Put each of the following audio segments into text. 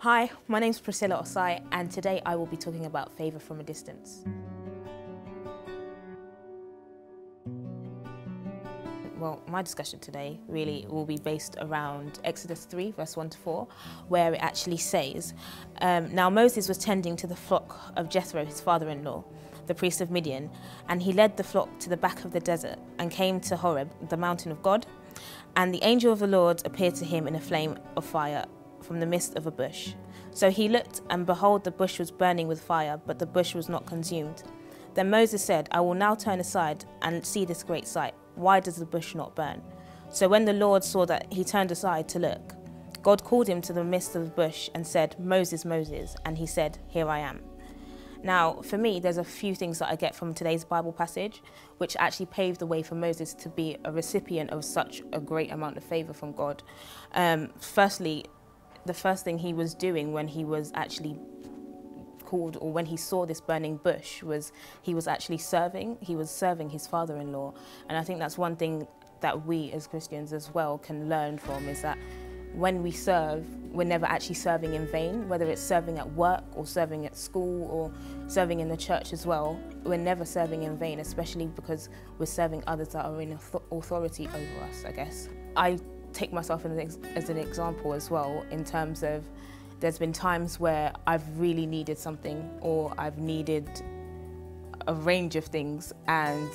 Hi, my name's Priscilla Ossai, and today I will be talking about favour from a distance. Well, my discussion today really will be based around Exodus 3, verse 1 to 4, where it actually says, Now Moses was tending to the flock of Jethro, his father-in-law, the priest of Midian, and he led the flock to the back of the desert and came to Horeb, the mountain of God. And the angel of the Lord appeared to him in a flame of fire from the midst of a bush. So he looked, and behold, the bush was burning with fire, but the bush was not consumed. Then Moses said, I will now turn aside and see this great sight. Why does the bush not burn? So when the Lord saw that he turned aside to look, God called him to the midst of the bush and said, Moses, Moses. And he said, Here I am. Now, for me, there's a few things that I get from today's Bible passage, which actually paved the way for Moses to be a recipient of such a great amount of favour from God. Firstly, the first thing he was doing when he was actually called, or when he saw this burning bush, was he was actually serving. He was serving his father-in-law. And I think that's one thing that we as Christians as well can learn from, is that when we serve, we're never actually serving in vain, whether it's serving at work or serving at school or serving in the church as well. We're never serving in vain, especially because we're serving others that are in authority over us, I guess. I take myself as an example as well, in terms of there's been times where I've really needed something, or I've needed a range of things, and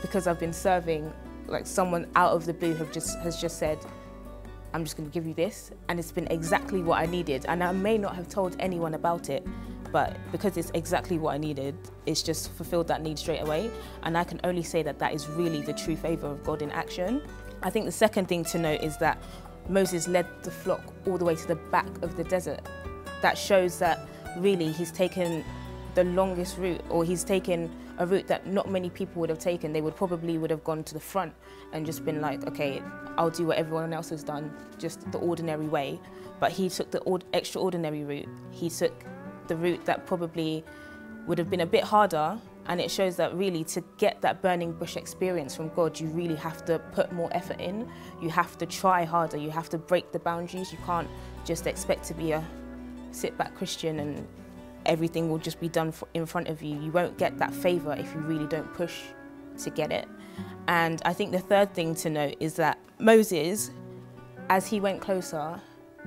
because I've been serving, like, someone out of the blue has just said, I'm just going to give you this, and it's been exactly what I needed. And I may not have told anyone about it, but because it's exactly what I needed, it's just fulfilled that need straight away. And I can only say that that is really the true favour of God in action. I think the second thing to note is that Moses led the flock all the way to the back of the desert. That shows that really he's taken the longest route, or he's taken a route that not many people would have taken. They would have gone to the front and just been like, okay, I'll do what everyone else has done, just the ordinary way. But he took the extraordinary route. He took the route that probably would have been a bit harder, and it shows that really to get that burning bush experience from God, you really have to put more effort in. You have to try harder. You have to break the boundaries. You can't just expect to be a sit-back Christian and everything will just be done in front of you. You won't get that favour if you really don't push to get it. And I think the third thing to note is that Moses, as he went closer,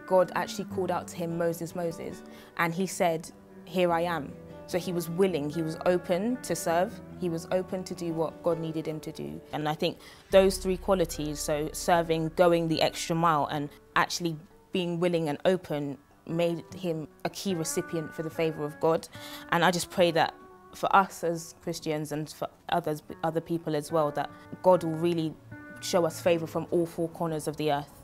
God actually called out to him, Moses, Moses, and he said, Here I am. So he was willing, he was open to serve, he was open to do what God needed him to do. And I think those three qualities, so serving, going the extra mile, and actually being willing and open, made him a key recipient for the favour of God. And I just pray that for us as Christians and for other people as well, that God will really show us favour from all four corners of the earth.